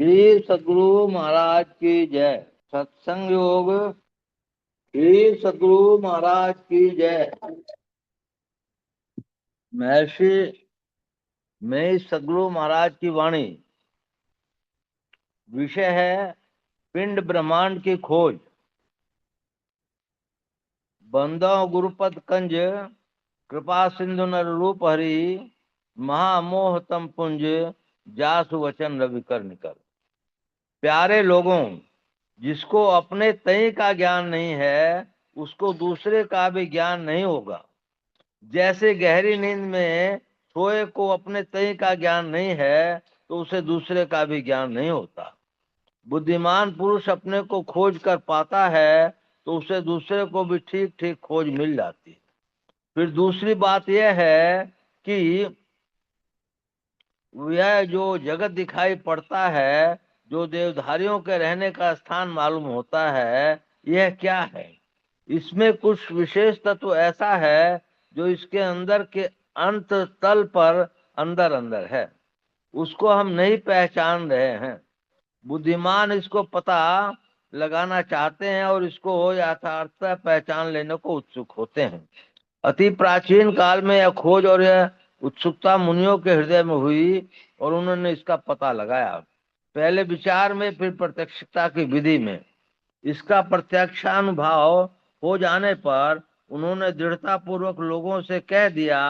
श्री सद्गुरु महाराज की जय। सत्संग योग। श्री सद्गुरु महाराज की जय। महर्षि में सद्गुरु महाराज की वाणी। विषय है पिंड ब्रह्मांड की खोज। बंदो गुरुपद कंज कृपा सिंधु नर रूप हरि महामोह तम पुंज जासु वचन रवि कर निकल। प्यारे लोगों, जिसको अपने तय का ज्ञान नहीं है उसको दूसरे का भी ज्ञान नहीं होगा। जैसे गहरी नींद में सोए को अपने तय का ज्ञान नहीं है तो उसे दूसरे का भी ज्ञान नहीं होता। बुद्धिमान पुरुष अपने को खोज कर पाता है तो उसे दूसरे को भी ठीक ठीक खोज मिल जाती है। फिर दूसरी बात यह है कि यह जो जगत दिखाई पड़ता है, जो देवधारियों के रहने का स्थान मालूम होता है, यह क्या है? इसमें कुछ विशेष तत्व ऐसा है जो इसके अंदर के अंत तल पर अंदर अंदर है, उसको हम नहीं पहचान रहे हैं। बुद्धिमान इसको पता लगाना चाहते हैं और इसको यथार्थ पहचान लेने को उत्सुक होते हैं। अति प्राचीन काल में यह खोज और यह उत्सुकता मुनियों के हृदय में हुई और उन्होंने इसका पता लगाया। पहले विचार में, फिर प्रत्यक्षता की विधि में। इसका प्रत्यक्षानुभाव हो जाने पर उन्होंने दृढ़ता पूर्वक लोगों से कह दिया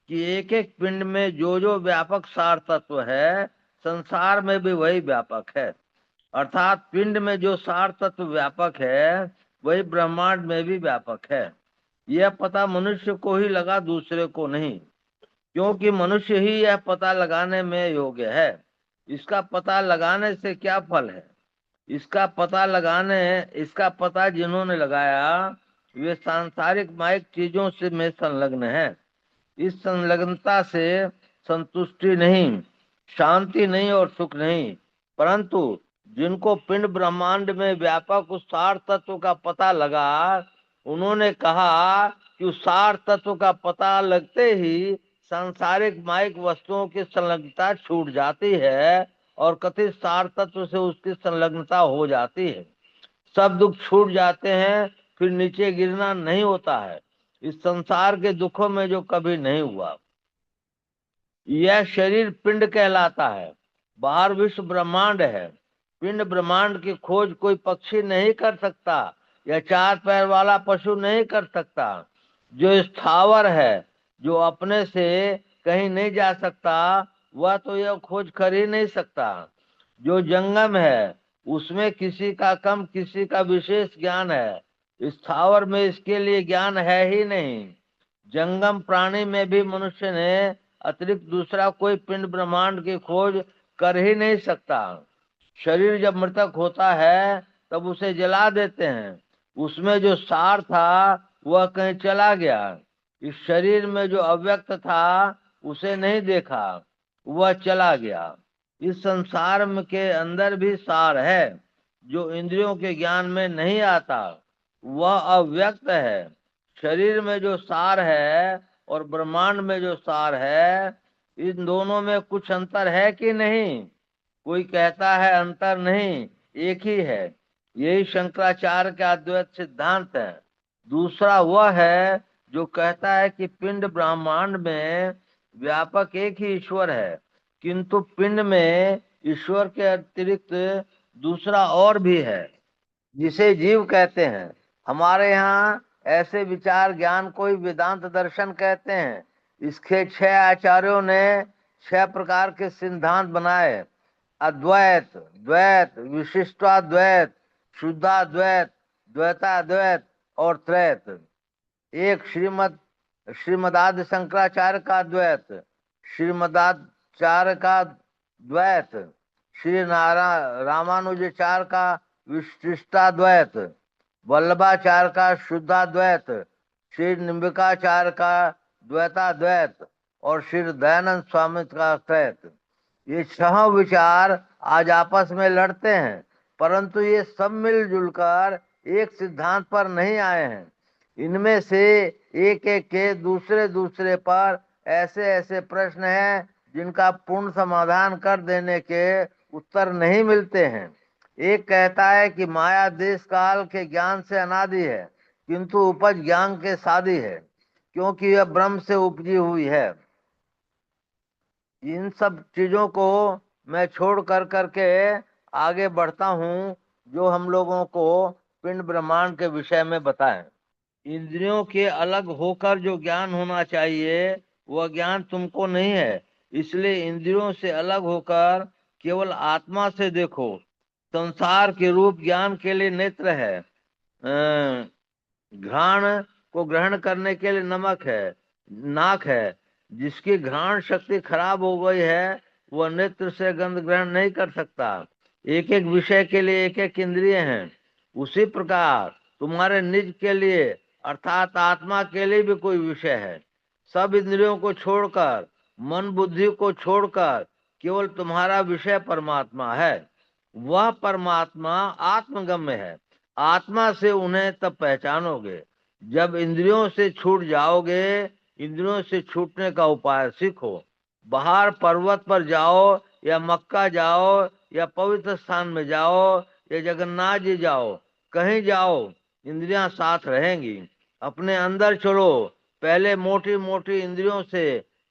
कि एक एक पिंड में जो जो व्यापक सार तत्व है, संसार में भी वही व्यापक है। अर्थात पिंड में जो सार तत्व व्यापक है वही ब्रह्मांड में भी व्यापक है। यह पता मनुष्य को ही लगा, दूसरे को नहीं, क्योंकि मनुष्य ही यह पता लगाने में योग्य है। इसका पता लगाने से क्या फल है? इसका पता जिन्होंने लगाया वे सांसारिक माइक चीजों से में संलग्न है। इस संलग्नता से संतुष्टि नहीं, शांति नहीं और सुख नहीं, परंतु जिनको पिंड ब्रह्मांड में व्यापक उस सार तत्व का पता लगा, उन्होंने कहा कि उस सार तत्व का पता लगते ही सांसारिक माइक वस्तुओं की संलग्नता छूट जाती है और कथित सार तत्व से उसकी संलग्नता हो जाती है। सब दुख छूट जाते हैं, फिर नीचे गिरना नहीं होता है। इस संसार के दुखों में जो कभी नहीं हुआ। यह शरीर पिंड कहलाता है, बाहर विश्व ब्रह्मांड है। पिंड ब्रह्मांड की खोज कोई पक्षी नहीं कर सकता या चार पैर वाला पशु नहीं कर सकता। जो स्थावर है, जो अपने से कहीं नहीं जा सकता, वह तो यह खोज कर ही नहीं सकता। जो जंगम है, उसमें किसी का कम किसी का विशेष ज्ञान है। स्थावर में इसके लिए ज्ञान है ही नहीं। जंगम प्राणी में भी मनुष्य ने अतिरिक्त दूसरा कोई पिंड ब्रह्मांड की खोज कर ही नहीं सकता। शरीर जब मृतक होता है तब उसे जला देते हैं। उसमें जो सार था वह कहीं चला गया। इस शरीर में जो अव्यक्त था उसे नहीं देखा, वह चला गया। इस संसार के अंदर भी सार है जो इंद्रियों के ज्ञान में नहीं आता, वह अव्यक्त है। शरीर में जो सार है और ब्रह्मांड में जो सार है, इन दोनों में कुछ अंतर है कि नहीं? कोई कहता है अंतर नहीं, एक ही है। यही शंकराचार्य का अद्वैत सिद्धांत है। दूसरा वह है जो कहता है कि पिंड ब्रह्मांड में व्यापक एक ही ईश्वर है, किंतु पिंड में ईश्वर के अतिरिक्त दूसरा और भी है, जिसे जीव कहते हैं। हमारे यहाँ ऐसे विचार ज्ञान को ही वेदांत दर्शन कहते हैं। इसके 6 आचार्यों ने 6 प्रकार के सिद्धांत बनाए: अद्वैत, द्वैत, विशिष्टाद्वैत, शुद्धाद्वैत, द्वैताद्वैत और त्रैत। एक श्रीमदादि शंकराचार्य का द्वैत, श्रीमदाचार्य का द्वैत, श्री रामानुजाचार्य का विशिष्टाद्वैत, वल्लभाचार्य का शुद्धाद्वैत, श्री निम्बिकाचार्य का द्वैताद्वैत और श्री दयानंद स्वामी का त्रैत। ये 6 विचार आज आपस में लड़ते हैं, परंतु ये सब मिलजुल कर एक सिद्धांत पर नहीं आए हैं। इनमें से एक एक के दूसरे दूसरे पर ऐसे ऐसे प्रश्न हैं जिनका पूर्ण समाधान कर देने के उत्तर नहीं मिलते हैं। एक कहता है कि माया देश काल के ज्ञान से अनादि है, किंतु उपज ज्ञान के सादी है, क्योंकि यह ब्रह्म से उपजी हुई है। इन सब चीजों को मैं छोड़ कर करके आगे बढ़ता हूँ, जो हम लोगों को पिंड ब्रह्मांड के विषय में बताएं। इंद्रियों के अलग होकर जो ज्ञान होना चाहिए वह ज्ञान तुमको नहीं है, इसलिए इंद्रियों से अलग होकर केवल आत्मा से देखो। संसार के रूप ज्ञान के लिए नेत्र है, घ्राण को ग्रहण करने के लिए नमक है, नाक है। जिसकी घ्राण शक्ति खराब हो गई है वह नेत्र से गंध ग्रहण नहीं कर सकता। एक एक विषय के लिए एक एक इंद्रिय हैं। उसी प्रकार तुम्हारे निज के लिए अर्थात आत्मा के लिए भी कोई विषय है। सब इंद्रियों को छोड़कर, मन बुद्धि को छोड़कर केवल तुम्हारा विषय परमात्मा है। वह परमात्मा आत्मगम्य है। आत्मा से उन्हें तब पहचानोगे जब इंद्रियों से छूट जाओगे। इंद्रियों से छूटने का उपाय सीखो। बाहर पर्वत पर जाओ या मक्का जाओ या पवित्र स्थान में जाओ या जगन्नाथ जी जाओ, कहीं जाओ इंद्रियां साथ रहेंगी। अपने अंदर चलो, पहले मोटी मोटी इंद्रियों से,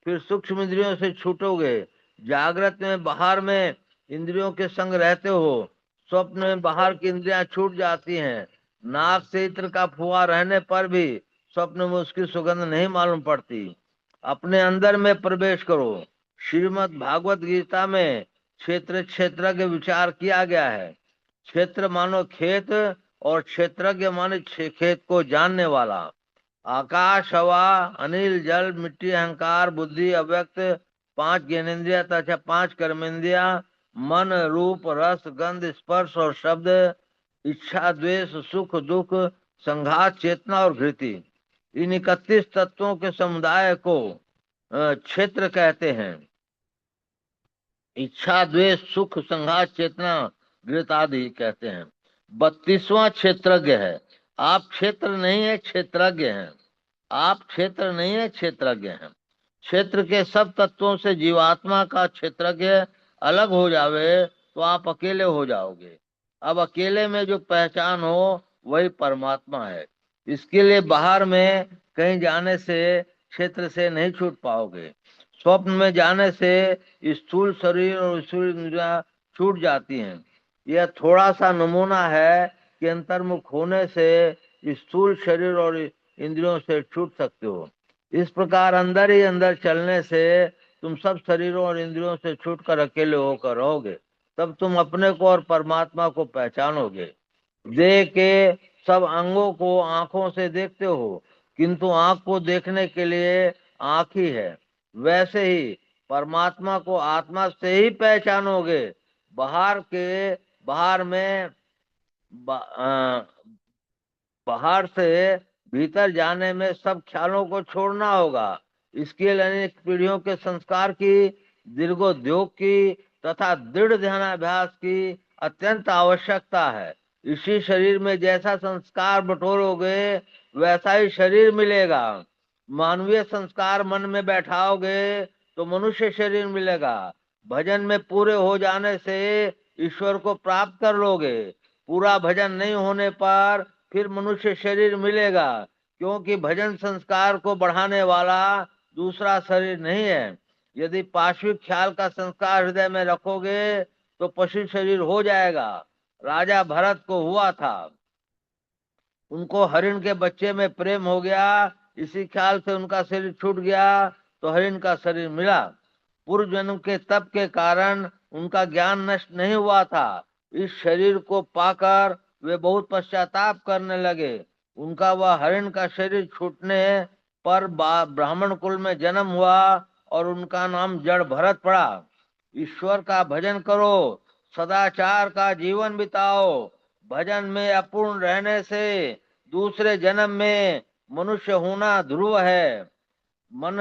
फिर सूक्ष्म इंद्रियों से छूटोगे। जागृत में बाहर में इंद्रियों के संग रहते हो, स्वप्न में बाहर की इंद्रियां छूट जाती हैं। नाक से इत्र का फुआ रहने पर भी स्वप्न में उसकी सुगंध नहीं मालूम पड़ती। अपने अंदर में प्रवेश करो। श्रीमद् भागवत गीता में क्षेत्र क्षेत्रज्ञ विचार किया गया है। क्षेत्र मानो खेत और क्षेत्रज्ञ माने खेत को जानने वाला। आकाश, हवा, अनिल, जल, मिट्टी, अहंकार, बुद्धि, अव्यक्त 5 ज्ञानेन्द्रिया तथा 5 कर्मेंद्रिया, मन, रूप, रस, गंध, स्पर्श और शब्द, इच्छा, द्वेष, सुख, दुख, संघात, चेतना और धृति, इन 31 तत्वों के समुदाय को क्षेत्र कहते हैं। इच्छा, द्वेष, सुख, संघात, चेतना, धृत आदि कहते हैं। 32वां क्षेत्रज्ञ है। आप क्षेत्र नहीं है, क्षेत्रज्ञ हैं। आप क्षेत्र नहीं है, क्षेत्रज्ञ हैं। क्षेत्र के सब तत्वों से जीवात्मा का क्षेत्रज्ञ अलग हो जावे तो आप अकेले हो जाओगे। अब अकेले में जो पहचान हो वही परमात्मा है। इसके लिए बाहर में कहीं जाने से क्षेत्र से नहीं छूट पाओगे। स्वप्न में जाने से स्थूल शरीर और स्थूल इंद्रियां छूट जाती हैं। यह थोड़ा सा नमूना है कि अंतर्मुख होने से स्थूल शरीर और इंद्रियों से छूट सकते हो। इस प्रकार अंदर ही अंदर चलने से तुम सब शरीरों और इंद्रियों से छूटकर अकेले होकर रहोगे। तब तुम अपने को और परमात्मा को पहचानोगे। देह के सब अंगों को आंखों से देखते हो, किंतु आंख को देखने के लिए आंख ही है। वैसे ही परमात्मा को आत्मा से ही पहचानोगे। बाहर में बाहर से भीतर जाने में सब ख्यालों को छोड़ना होगा। इसके लिए अनेक पीढ़ियों के संस्कार की, दीर्घोद्योग की तथा दृढ़ ध्यानाभ्यास की अत्यंत आवश्यकता है। इसी शरीर में जैसा संस्कार बटोरोगे वैसा ही शरीर मिलेगा। मानवीय संस्कार मन में बैठाओगे तो मनुष्य शरीर मिलेगा। भजन में पूरे हो जाने से ईश्वर को प्राप्त कर लोगे। पूरा भजन नहीं होने पर फिर मनुष्य शरीर मिलेगा, क्योंकि भजन संस्कार को बढ़ाने वाला दूसरा शरीर नहीं है। यदि पाश्विक ख्याल का संस्कार हृदय में रखोगे तो पशु शरीर हो जाएगा। राजा भरत को हुआ था, उनको हरिण के बच्चे में प्रेम हो गया, इसी ख्याल से उनका शरीर छूट गया तो हरिण का शरीर मिला। पूर्व जन्म के तप के कारण उनका ज्ञान नष्ट नहीं हुआ था। इस शरीर को पाकर वे बहुत पश्चाताप करने लगे। उनका वह हरिण का शरीर छूटने पर ब्राह्मण कुल में जन्म हुआ और उनका नाम जड़ भरत पड़ा। ईश्वर का भजन करो, सदाचार का जीवन बिताओ। भजन में अपूर्ण रहने से दूसरे जन्म में मनुष्य होना ध्रुव है। मन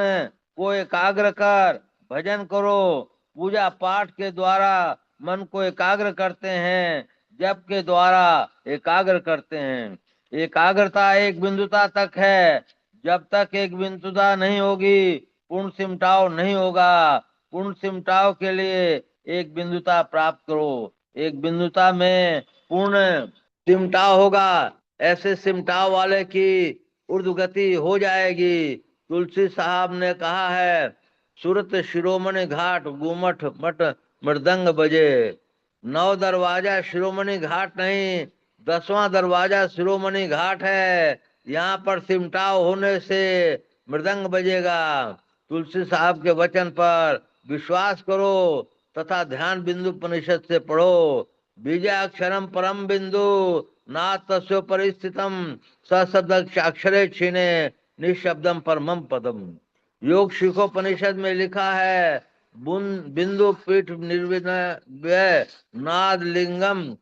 को एकाग्र कर भजन करो। पूजा पाठ के द्वारा मन को एकाग्र करते हैं, जप के द्वारा एकाग्र करते हैं। एकाग्रता एक बिंदुता तक है। जब तक एक बिंदुता नहीं होगी पूर्ण सिमटाव नहीं होगा। पूर्ण सिमटाव के लिए एक बिंदुता प्राप्त करो। एक बिंदुता में पूर्ण सिमटाव होगा। ऐसे सिमटाव वाले की ऊर्ध्वगति हो जाएगी। तुलसी साहब ने कहा है, सूरत शिरोमणि घाट गुमठ मठ मृदंग बजे। 9 दरवाजा शिरोमणि घाट नहीं, 10वां दरवाजा शिरोमणि घाट है। यहाँ पर सिमटाव होने से मृदंग बजेगा। तुलसी साहब के वचन पर विश्वास करो तथा ध्यान बिंदु उपनिषद से पढ़ो। बीजाक्षरम परम बिंदु ना तस्यो परिस्थितम सशब्दाक्षरे क्षीणे निशब्दम परमम पदम। योग शिखोपनिषद में लिखा है, बिंदु पीठ निर्विनय नाद लिंगम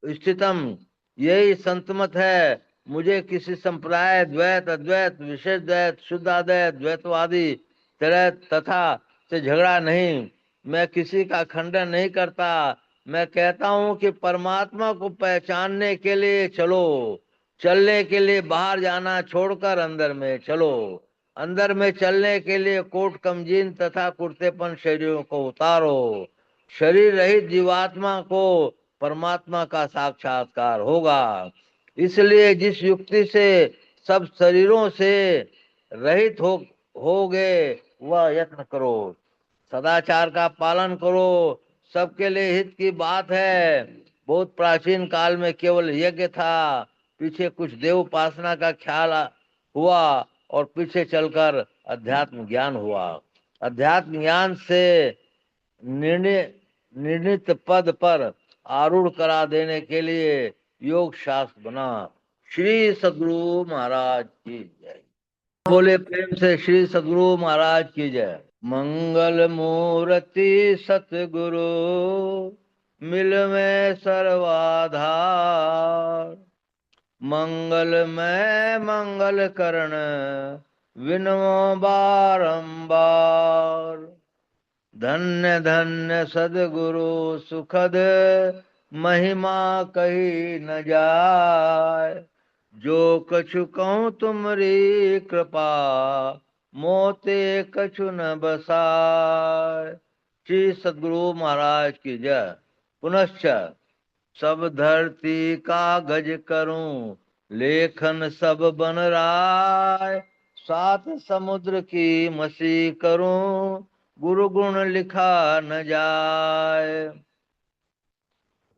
स्थितम, यही संतमत है। मुझे किसी संप्रदाय द्वैत अद्वैत विशेष द्वैत शुद्धाद्वैत द्वैतवादी तरह तथा से झगड़ा नहीं। मैं किसी का खंडन नहीं करता। मैं कहता हूँ कि परमात्मा को पहचानने के लिए चलो। चलने के लिए बाहर जाना छोड़कर अंदर में चलो। अंदर में चलने के लिए कोट कमजीन तथा कुर्तेपन शरीरों को उतारो। शरीर रहित जीवात्मा को परमात्मा का साक्षात्कार होगा। इसलिए जिस युक्ति से सब शरीरों से रहित हो गए वह यत्न करो। सदाचार का पालन करो। सबके लिए हित की बात है। बहुत प्राचीन काल में केवल यज्ञ था, पीछे कुछ देव उपासना का ख्याल हुआ और पीछे चलकर अध्यात्म ज्ञान हुआ। अध्यात्म ज्ञान से निर्णित पद पर आरूढ़ करा देने के लिए योग शास्त्र बना। श्री सद्गुरु महाराज की जय। बोले प्रेम से श्री सद्गुरु महाराज की जय। मंगल मूर्ति सतगुरु मिल में सर्वाधार। मंगल में मंगल करण विनमो बारंबार। धन्य धन्य सदगुरु सुखद महिमा कही न जाय। जो कछु कहूँ तुमरी कृपा मोते कछु न बसाय। श्री सदगुरु महाराज की जय। पुनश्च सब धरती कागज करूं लेखन सब बन राय। 7 समुद्र की मसी करूं गुरु गुण लिखा न जाए।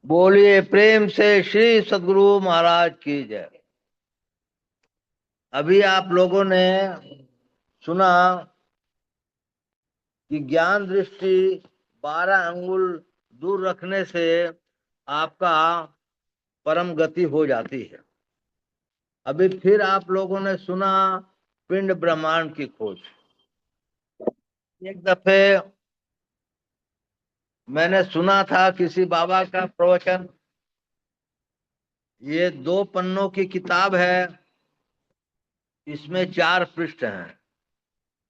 बोलिए प्रेम से श्री सद्गुरु महाराज की जय। अभी आप लोगों ने सुना कि ज्ञान दृष्टि 12 अंगुल दूर रखने से आपका परम गति हो जाती है। अभी फिर आप लोगों ने सुना पिंड ब्रह्मांड की खोज। एक दफे मैंने सुना था किसी बाबा का प्रवचन। ये 2 पन्नों की किताब है, इसमें 4 पृष्ठ हैं।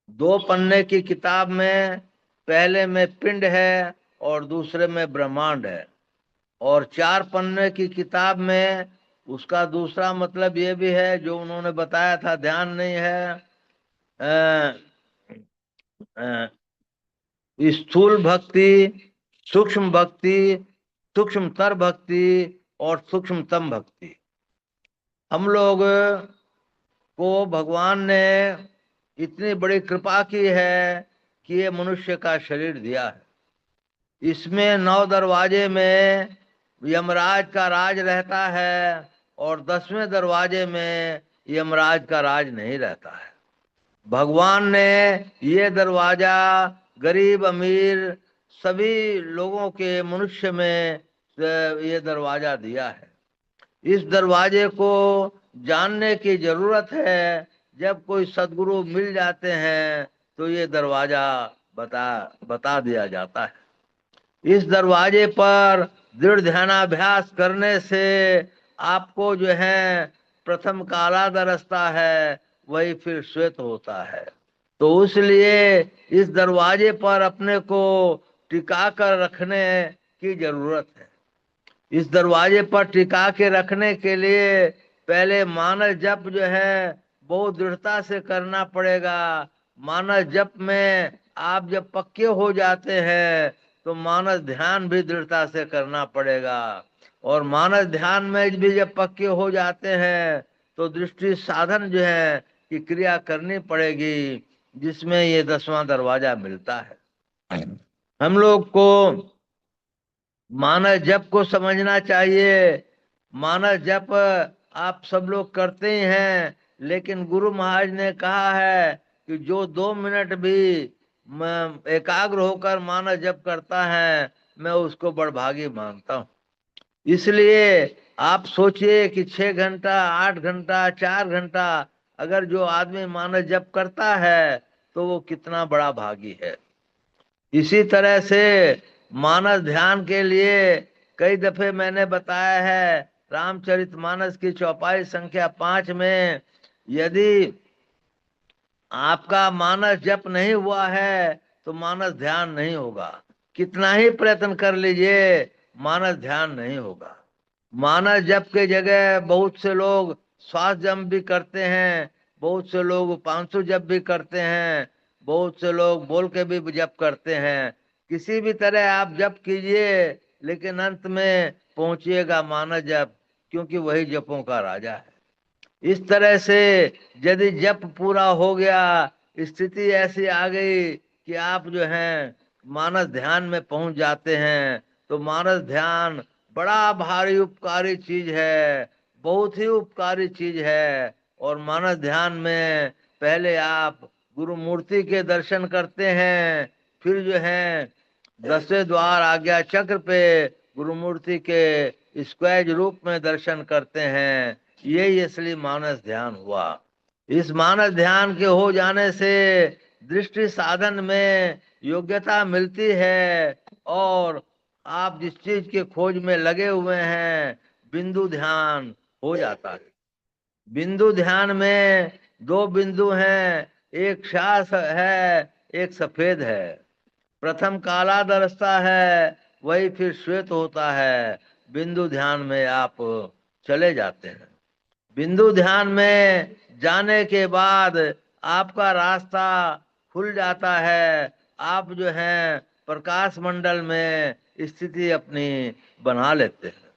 2 पन्ने की किताब में पहले में पिंड है और दूसरे में ब्रह्मांड है, और 4 पन्ने की किताब में उसका दूसरा मतलब ये भी है जो उन्होंने बताया था, ध्यान नहीं है। स्थूल भक्ति, सूक्ष्म भक्ति, सूक्ष्मतर भक्ति और सूक्ष्मतम भक्ति। हम लोग को भगवान ने इतनी बड़ी कृपा की है कि ये मनुष्य का शरीर दिया है। इसमें 9 दरवाजे में यमराज का राज रहता है और 10वें दरवाजे में यमराज का राज नहीं रहता है। भगवान ने ये दरवाजा गरीब अमीर सभी लोगों के मनुष्य में ये दरवाजा दिया है। इस दरवाजे को जानने की जरूरत है। जब कोई सदगुरु मिल जाते हैं तो ये दरवाजा बता दिया जाता है। इस दरवाजे पर दृढ़ ध्यानाभ्यास करने से आपको जो है प्रथम काला दरसता है, वही फिर श्वेत होता है। तो इसलिए इस दरवाजे पर अपने को टिका कर रखने की जरूरत है। इस दरवाजे पर टिका के रखने के लिए पहले मानस जप जो है बहुत दृढ़ता से करना पड़ेगा। मानस जप में आप जब पक्के हो जाते हैं तो मानस ध्यान भी दृढ़ता से करना पड़ेगा। और मानस ध्यान में भी जब पक्के हो जाते हैं तो दृष्टि साधन जो है कि क्रिया करनी पड़ेगी, जिसमें ये 10वां दरवाजा मिलता है। हम लोग को मानस जप को समझना चाहिए। मानस जप आप सब लोग करते ही हैं, लेकिन गुरु महाराज ने कहा है कि जो 2 मिनट भी एकाग्र होकर मानस जप करता है, मैं उसको बड़भागी मानता हूँ। इसलिए आप सोचिए कि 6 घंटा, 8 घंटा, 4 घंटा अगर जो आदमी मानस जप करता है तो वो कितना बड़ा भागी है। इसी तरह से मानस ध्यान के लिए कई दफे मैंने बताया है, रामचरितमानस की चौपाई संख्या 5 में, यदि आपका मानस जप नहीं हुआ है तो मानस ध्यान नहीं होगा। कितना ही प्रयत्न कर लीजिए, मानस ध्यान नहीं होगा। मानस जप के जगह बहुत से लोग श्वास जप भी करते हैं, बहुत से लोग 500 जप भी करते हैं, बहुत से लोग बोल के भी जप करते हैं। किसी भी तरह आप जप कीजिए, लेकिन अंत में पहुंचिएगा मानस जप, क्योंकि वही जपों का राजा है। इस तरह से यदि जप पूरा हो गया, स्थिति ऐसी आ गई कि आप जो हैं मानस ध्यान में पहुंच जाते हैं, तो मानस ध्यान बड़ा भारी उपकारी चीज है, बहुत ही उपकारी चीज है। और मानस ध्यान में पहले आप गुरु मूर्ति के दर्शन करते हैं, फिर जो है 10वें द्वार आज्ञा चक्र पे गुरु मूर्ति के स्क्वायर रूप में दर्शन करते हैं। ये असली मानस ध्यान हुआ। इस मानस ध्यान के हो जाने से दृष्टि साधन में योग्यता मिलती है, और आप जिस चीज के खोज में लगे हुए हैं, बिंदु ध्यान हो जाता है। बिंदु ध्यान में 2 बिंदु हैं, एक श्यास है, एक सफेद है। प्रथम काला दरसता है, वही फिर श्वेत होता है। बिंदु ध्यान में आप चले जाते हैं। बिंदु ध्यान में जाने के बाद आपका रास्ता खुल जाता है। आप जो है प्रकाश मंडल में स्थिति अपनी बना लेते हैं।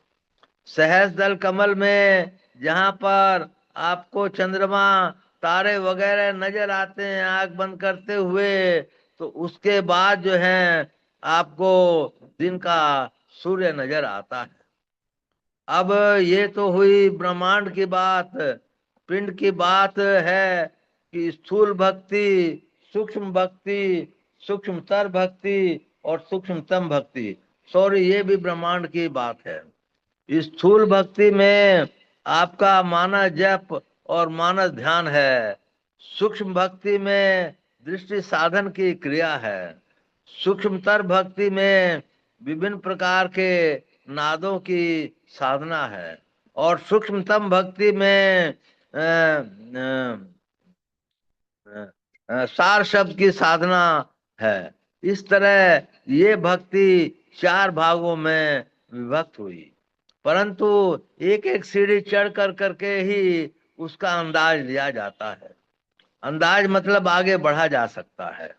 सहस्त्र दल कमल में जहां पर आपको चंद्रमा, तारे वगैरह नजर आते हैं आंख बंद करते हुए, तो उसके बाद जो है आपको दिन का सूर्य नजर आता है। अब ये तो हुई ब्रह्मांड की बात। पिंड की बात है कि स्थूल भक्ति, सूक्ष्म भक्ति, सूक्ष्मतर भक्ति और सूक्ष्मतम भक्ति। सॉरी, ये भी ब्रह्मांड की बात है। स्थूल भक्ति में आपका मानस जप और मानस ध्यान है। सूक्ष्म भक्ति में दृष्टि साधन की क्रिया है। सूक्ष्मतर भक्ति में विभिन्न प्रकार के नादों की साधना है। और सूक्ष्मतम भक्ति में सार शब्द की साधना है। इस तरह ये भक्ति 4 भागों में विभक्त हुई, परंतु एक एक सीढ़ी चढ़ कर करके ही उसका अंदाज लिया जाता है। अंदाज मतलब आगे बढ़ा जा सकता है।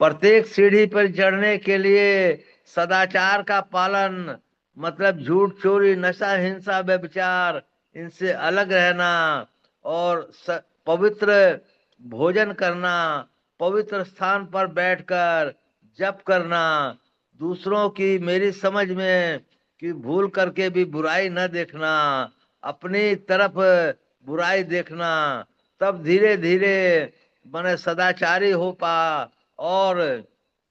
प्रत्येक सीढ़ी पर चढ़ने के लिए सदाचार का पालन, मतलब झूठ, चोरी, नशा, हिंसा, व्यभिचार, इनसे अलग रहना, और पवित्र भोजन करना, पवित्र स्थान पर बैठकर जप करना, दूसरों की मेरी समझ में कि भूल करके भी बुराई न देखना, अपनी तरफ बुराई देखना, तब धीरे धीरे माने सदाचारी हो पा, और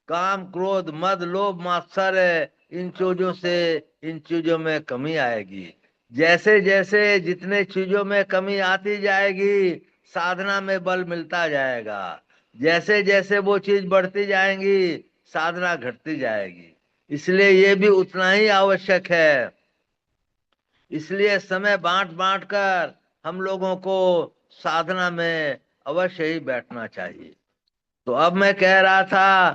काम, क्रोध, मद, लोभ, मात्सर्य, इन चीजों में कमी आएगी। जैसे जैसे जितने चीजों में कमी आती जाएगी, साधना में बल मिलता जाएगा। जैसे जैसे वो चीज बढ़ती जाएंगी, साधना घटती जाएगी। इसलिए ये भी उतना ही आवश्यक है। इसलिए समय बांट बांट कर हम लोगों को साधना में अवश्य ही बैठना चाहिए। तो अब मैं कह रहा था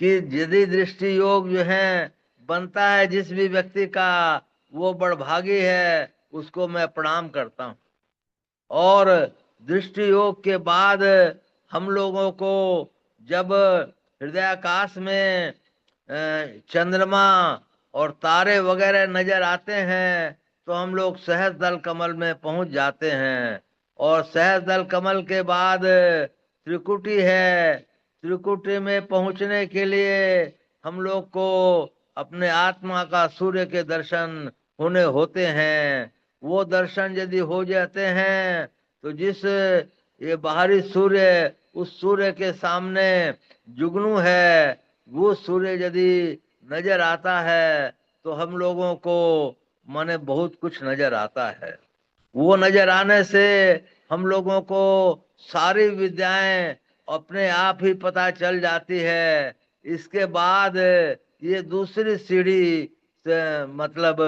कि यदि दृष्टि योग जो है बनता है जिस भी व्यक्ति का, वो बड़भागी है, उसको मैं प्रणाम करता हूँ। और दृष्टि योग के बाद हम लोगों को जब हृदयाकाश में चंद्रमा और तारे वगैरह नजर आते हैं तो हम लोग सहज दल कमल में पहुंच जाते हैं। और सहज दल कमल के बाद त्रिकुटी है। त्रिकुटी में पहुंचने के लिए हम लोग को अपने आत्मा का सूर्य के दर्शन होने होते हैं। वो दर्शन यदि हो जाते हैं तो जिस ये बाहरी सूर्य, उस सूर्य के सामने जुगनू है, वो सूर्य यदि नजर आता है तो हम लोगों को माने बहुत कुछ नजर आता है। वो नजर आने से हम लोगों को सारी विद्याएं अपने आप ही पता चल जाती है। इसके बाद ये दूसरी सीढ़ी से मतलब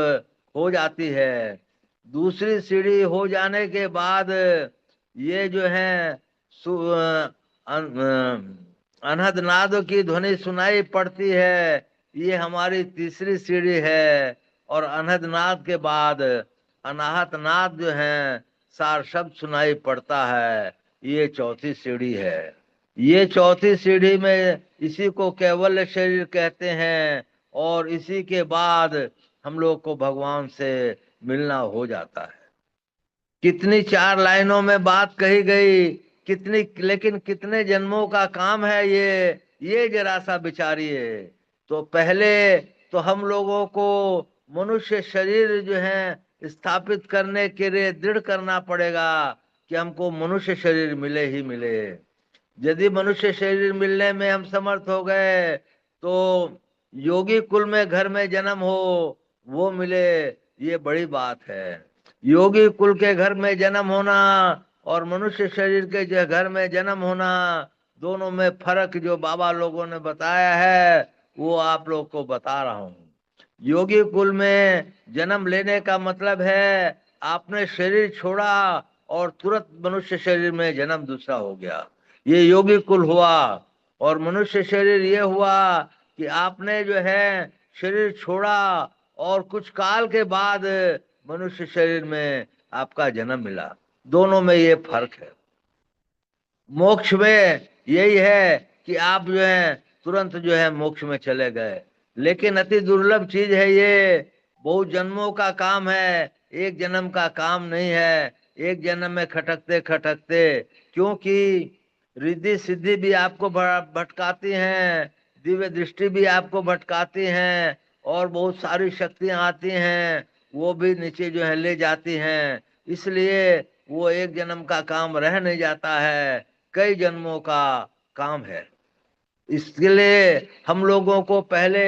हो जाती है। दूसरी सीढ़ी हो जाने के बाद ये जो है अनहद नाद की ध्वनि सुनाई पड़ती है, ये हमारी तीसरी सीढ़ी है। और अनहद नाद के बाद अनाहत नाद जो है सार शब्द सुनाई पड़ता है, ये चौथी सीढ़ी है। ये चौथी सीढ़ी में इसी को कैवल्य शरीर कहते हैं। और इसी के बाद हम लोग को भगवान से मिलना हो जाता है। कितनी चार लाइनों में बात कही गई, कितनी, लेकिन कितने जन्मों का काम है ये जरा सा विचारिए। तो पहले तो हम लोगों को मनुष्य शरीर जो है स्थापित करने के लिए दृढ़ करना पड़ेगा कि हमको मनुष्य शरीर मिले ही मिले। यदि मनुष्य शरीर मिलने में हम समर्थ हो गए तो योगी कुल में घर में जन्म हो वो मिले, ये बड़ी बात है। योगी कुल के घर में जन्म होना और मनुष्य शरीर के जो घर में जन्म होना, दोनों में फर्क जो बाबा लोगों ने बताया है वो आप लोग को बता रहा हूँ। योगी कुल में जन्म लेने का मतलब है आपने शरीर छोड़ा और तुरंत मनुष्य शरीर में जन्म दूसरा हो गया, ये योगी कुल हुआ। और मनुष्य शरीर ये हुआ कि आपने जो है शरीर छोड़ा और कुछ काल के बाद मनुष्य शरीर में आपका जन्म मिला। दोनों में ये फर्क है। मोक्ष में यही है कि आप जो है तुरंत जो है मोक्ष में चले गए, लेकिन अति दुर्लभ चीज है ये। बहुत जन्मों का काम है, एक जन्म का काम नहीं है। एक जन्म में खटकते खटकते, क्योंकि रिद्धि सिद्धि भी आपको भटकाती हैं, दिव्य दृष्टि भी आपको भटकाती हैं, और बहुत सारी शक्तियां आती हैं वो भी नीचे जो है ले जाती हैं। इसलिए वो एक जन्म का काम रह नहीं जाता है, कई जन्मों का काम है। इसके लिए हम लोगों को पहले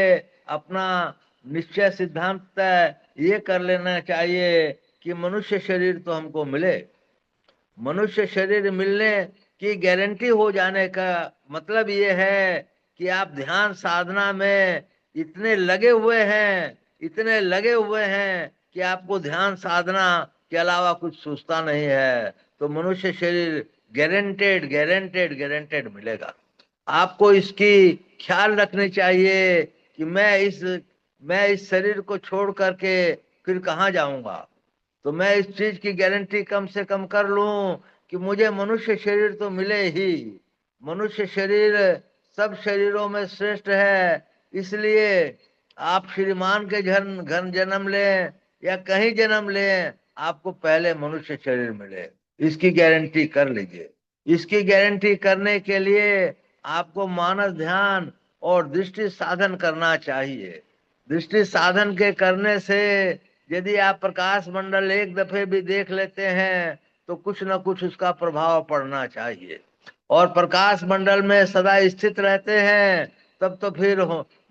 अपना निश्चय सिद्धांत तय ये कर लेना चाहिए कि मनुष्य शरीर तो हमको मिले। मनुष्य शरीर मिलने की गारंटी हो जाने का मतलब ये है कि आप ध्यान साधना में इतने लगे हुए हैं, इतने लगे हुए हैं कि आपको ध्यान साधना के अलावा कुछ सोचता नहीं है, तो मनुष्य शरीर गारंटेड गारंटेड गारंटेड मिलेगा। आपको इसकी ख्याल रखनी चाहिए कि मैं इस शरीर को छोड़ करके फिर कहाँ जाऊंगा। तो मैं इस चीज की गारंटी कम से कम कर लूं कि मुझे मनुष्य शरीर तो मिले ही। मनुष्य शरीर सब शरीरों में श्रेष्ठ है। इसलिए आप श्रीमान के घर घर जन्म लें या कहीं जन्म लें, आपको पहले मनुष्य शरीर मिले, इसकी गारंटी कर लीजिए। इसकी गारंटी करने के लिए आपको मानस ध्यान और दृष्टि साधन करना चाहिए। दृष्टि साधन के करने से यदि आप प्रकाश मंडल एक दफे भी देख लेते हैं तो कुछ न कुछ उसका प्रभाव पड़ना चाहिए। और प्रकाश मंडल में सदा स्थित रहते हैं तब तो फिर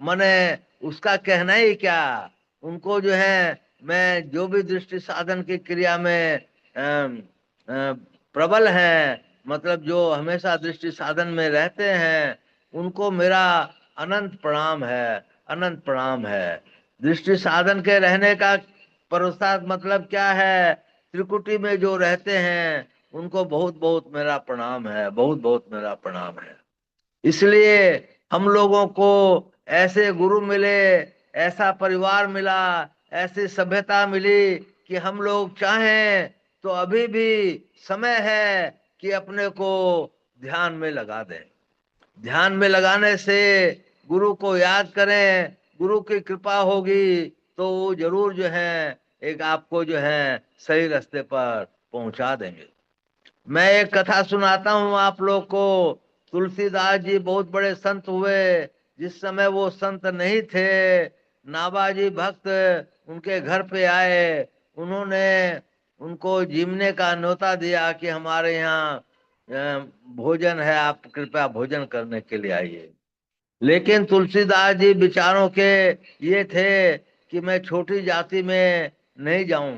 मने उसका कहना ही क्या। उनको जो है मैं जो भी दृष्टि साधन की क्रिया में प्रबल हैं, मतलब जो हमेशा दृष्टि साधन में रहते हैं, उनको मेरा अनंत प्रणाम है, अनंत प्रणाम है। दृष्टि साधन के रहने का परोसा मतलब क्या है, त्रिकुटी में जो रहते हैं उनको बहुत बहुत मेरा प्रणाम है, बहुत बहुत मेरा प्रणाम है। इसलिए हम लोगों को ऐसे गुरु मिले, ऐसा परिवार मिला, ऐसी सभ्यता मिली कि हम लोग चाहें तो अभी भी समय है कि अपने को ध्यान में लगा दें। ध्यान में लगाने से गुरु को याद करें, गुरु की कृपा होगी तो वो जरूर जो है एक आपको जो है सही रास्ते पर पहुंचा देंगे। मैं एक कथा सुनाता हूँ आप लोग को। तुलसीदास जी बहुत बड़े संत हुए। जिस समय वो संत नहीं थे, नाभाजी भक्त उनके घर पे आए। उन्होंने उनको जीवने का न्योता दिया कि हमारे यहाँ भोजन है, आप कृपया भोजन करने के लिए आइए। लेकिन तुलसीदास जी विचारों के ये थे कि मैं छोटी जाति में नहीं जाऊं।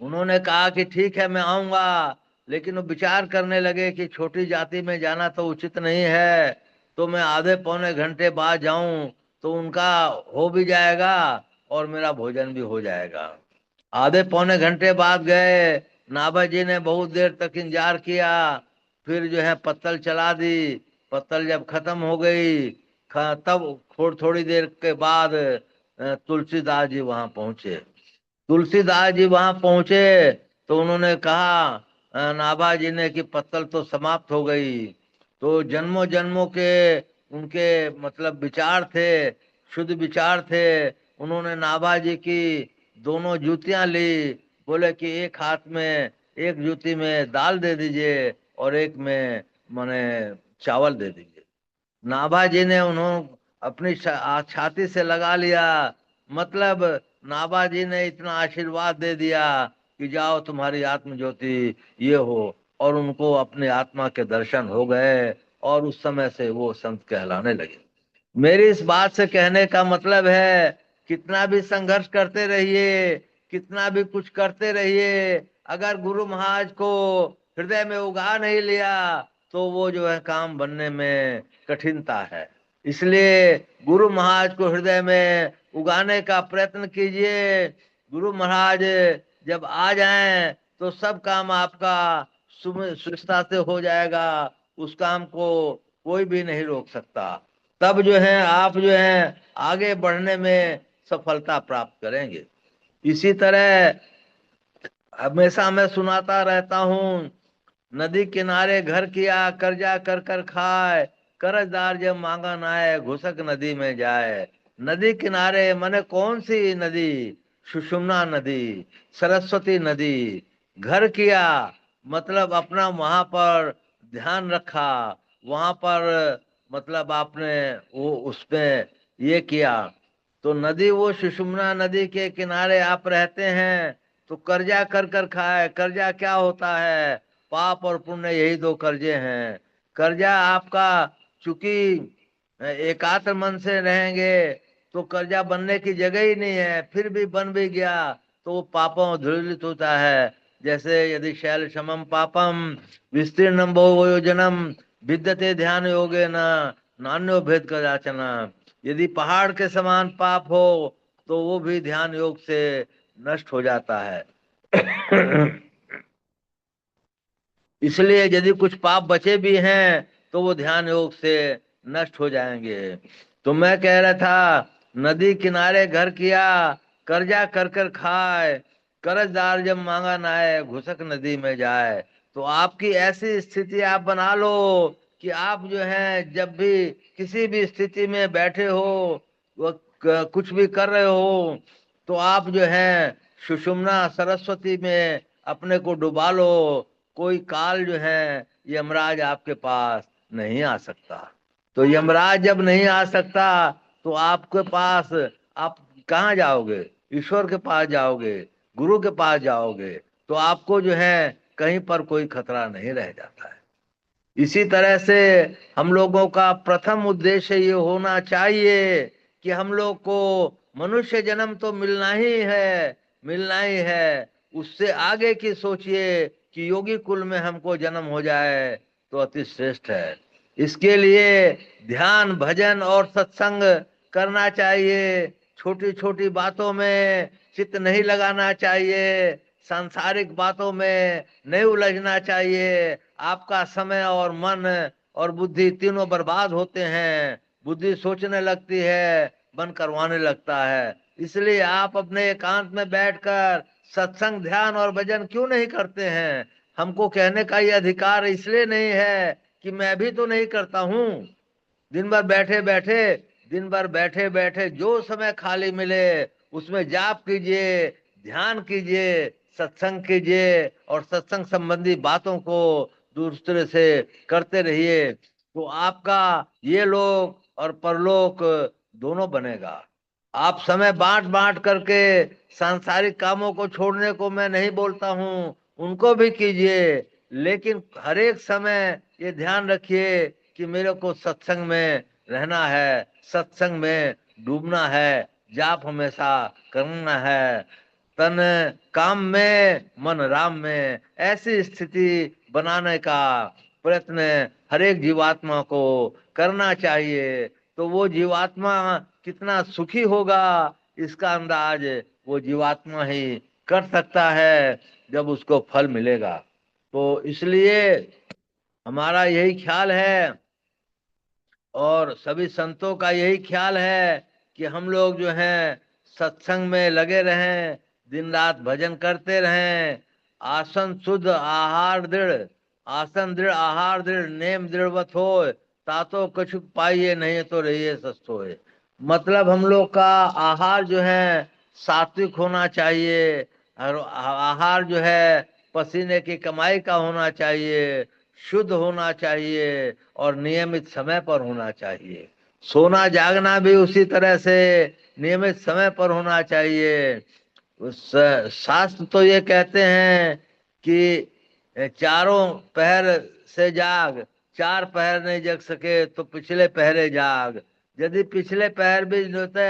उन्होंने कहा कि ठीक है मैं आऊंगा, लेकिन वो विचार करने लगे कि छोटी जाति में जाना तो उचित नहीं है, तो मैं आधे पौने घंटे बाद जाऊं तो उनका हो भी जाएगा और मेरा भोजन भी हो जाएगा। आधे पौने घंटे बाद गए। नाभा जी ने बहुत देर तक इंतजार किया, फिर जो है पत्तल चला दी। पत्तल जब खत्म हो गई, तब थोड़ी देर के बाद तुलसीदास जी वहां पहुंचे। तुलसीदास जी वहां पहुंचे तो उन्होंने कहा नाभा जी ने कि पत्तल तो समाप्त हो गई। तो जन्मों जन्मों के उनके मतलब विचार थे, शुद्ध विचार थे। उन्होंने नाभा जी की दोनों जूतियां ली। बोले कि एक हाथ में, एक जूती में दाल दे दीजिए और एक में माने चावल दे दीजिए। नाभा जी ने उन्होंने अपनी छाती से लगा लिया। मतलब नाभा जी ने इतना आशीर्वाद दे दिया कि जाओ तुम्हारी आत्म ज्योति ये हो। और उनको अपने आत्मा के दर्शन हो गए और उस समय से वो संत कहलाने लगे। मेरी इस बात से कहने का मतलब है, कितना भी संघर्ष करते रहिए, कितना भी कुछ करते रहिए, अगर गुरु महाराज को हृदय में उगा नहीं लिया तो वो जो है काम बनने में कठिनता है। इसलिए गुरु महाराज को हृदय में उगाने का प्रयत्न कीजिए। गुरु महाराज जब आ जाएं तो सब काम आपका सुविस्ता से हो जाएगा। उस काम को कोई भी नहीं रोक सकता। तब जो है आप जो है आगे बढ़ने में सफलता प्राप्त करेंगे। इसी तरह हमेशा मैं सुनाता रहता हूँ, नदी किनारे घर किया कर्जा कर कर खाए, कर्जदार जब मांगा ना आए घुसक नदी में जाए। नदी किनारे माने कौन सी नदी? सुषुम्ना नदी, सरस्वती नदी। घर किया मतलब अपना वहां पर ध्यान रखा, वहां पर मतलब आपने वो उसमें ये किया। तो नदी वो सुषुम्ना नदी के किनारे आप रहते हैं तो कर्जा कर कर खाए। कर्जा क्या होता है? पाप और पुण्य, यही दो कर्जे हैं। कर्जा आपका चूंकि एकाग्र मन से रहेंगे तो कर्जा बनने की जगह ही नहीं है, फिर भी बन भी गया तो वो पापों धूलित होता है। जैसे यदि शैल समम पापम विस्तीर्णम बहुयोजनम विद्यते ध्यान योगे न नान्यो भेद कदाचना। यदि पहाड़ के समान पाप हो तो वो भी ध्यान योग से नष्ट हो जाता है। इसलिए यदि कुछ पाप बचे भी हैं तो वो ध्यान योग से नष्ट हो जाएंगे। तो मैं कह रहा था, नदी किनारे घर किया कर्जा कर कर खाए, कर्जदार जब मांगा ना आए घुसक नदी में जाए। तो आपकी ऐसी स्थिति आप बना लो कि आप जो है जब भी किसी भी स्थिति में बैठे हो, वो कुछ भी कर रहे हो, तो आप जो है सुषुम्ना सरस्वती में अपने को डुबा लो। कोई काल जो है यमराज आपके पास नहीं आ सकता। तो यमराज जब नहीं आ सकता तो आपके पास आप कहाँ जाओगे? ईश्वर के पास जाओगे, गुरु के पास जाओगे, तो आपको जो है कहीं पर कोई खतरा नहीं रह जाता है। इसी तरह से हम लोगों का प्रथम उद्देश्य ये होना चाहिए कि हम लोग को मनुष्य जन्म तो मिलना ही है, मिलना ही है। उससे आगे की सोचिए कि योगी कुल में हमको जन्म हो जाए तो अति श्रेष्ठ है। इसके लिए ध्यान भजन और सत्संग करना चाहिए। छोटी छोटी बातों में चित्त नहीं लगाना चाहिए, सांसारिक बातों में नहीं उलझना चाहिए। आपका समय और मन और बुद्धि तीनों बर्बाद होते हैं। बुद्धि सोचने लगती है, मन करवाने लगता है। इसलिए आप अपने एकांत में बैठकर सत्संग ध्यान और भजन क्यों नहीं करते हैं? हमको कहने का ये अधिकार इसलिए नहीं है कि मैं भी तो नहीं करता हूँ। दिन भर बैठे बैठे दिन भर बैठे बैठे जो समय खाली मिले उसमें जाप कीजिए, ध्यान कीजिए, सत्संग कीजिए और सत्संग संबंधी बातों को दूसरे से करते रहिए, तो आपका ये लोक और परलोक दोनों बनेगा। आप समय बांट बांट करके सांसारिक कामों को छोड़ने को मैं नहीं बोलता हूँ, उनको भी कीजिए, लेकिन हर एक समय ये ध्यान रखिए कि मेरे को सत्संग में रहना है, सत्संग में डूबना है, जाप हमेशा करना है, तन काम में मन राम में, ऐसी स्थिति बनाने का प्रयत्न हर एक जीवात्मा को करना चाहिए। तो वो जीवात्मा कितना सुखी होगा इसका अंदाज वो जीवात्मा ही कर सकता है जब उसको फल मिलेगा। तो इसलिए हमारा यही ख्याल है और सभी संतों का यही ख्याल है कि हम लोग जो हैं सत्संग में लगे रहें, दिन रात भजन करते रहें, आसन शुद्ध आहार दृढ़, आसन दृढ़ आहार दृढ़, नेम दृढ़वत हो, तातो कछु पाइए नहीं तो रहिए सस्त होए। मतलब हम लोग का आहार जो है सात्विक होना चाहिए, और आहार जो है पसीने की कमाई का होना चाहिए, शुद्ध होना चाहिए और नियमित समय पर होना चाहिए। सोना जागना भी उसी तरह से नियमित समय पर होना चाहिए। उस शास्त्र तो ये कहते हैं कि चारों पहर से जाग, चार पहर नहीं जग सके तो पिछले पहरे जाग। यदि पिछले पहर भी होते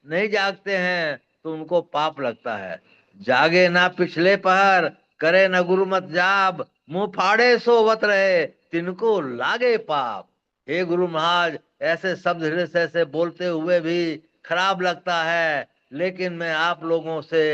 नहीं जागते हैं तो उनको पाप लगता है। जागे ना पिछले पहर, करे न गुरु मत जाप, मुंह फाड़े सोवत रहे तिनको लागे पाप। हे गुरु महाराज, ऐसे शब्द हृदय से बोलते हुए भी खराब लगता है, लेकिन मैं आप लोगों से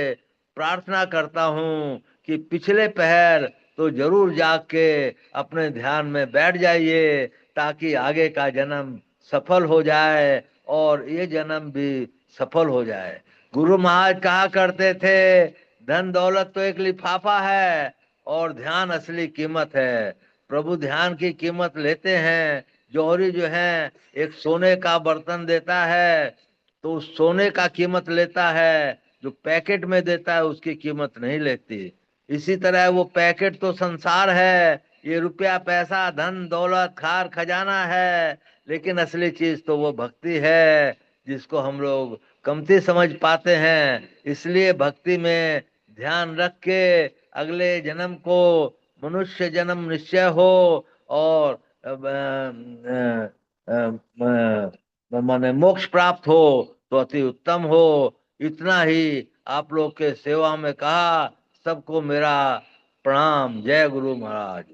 प्रार्थना करता हूँ कि पिछले पहर तो जरूर जाग के अपने ध्यान में बैठ जाइए, ताकि आगे का जन्म सफल हो जाए और ये जन्म भी सफल हो जाए। गुरु महाराज कहा करते थे, धन दौलत तो एक लिफाफा है और ध्यान असली कीमत है। प्रभु ध्यान की कीमत लेते हैं। जौहरी जो है एक सोने का बर्तन देता है तो उस सोने का कीमत लेता है, जो पैकेट में देता है उसकी कीमत नहीं लेती। इसी तरह वो पैकेट तो संसार है, ये रुपया पैसा धन दौलत खार खजाना है, लेकिन असली चीज तो वो भक्ति है, जिसको हम लोग कमती समझ पाते हैं। इसलिए भक्ति में ध्यान रख के अगले जन्म को मनुष्य जन्म निश्चय हो और माने मोक्ष प्राप्त हो तो अति उत्तम हो। इतना ही आप लोग के सेवा में कहा। सबको मेरा प्रणाम। जय गुरु महाराज।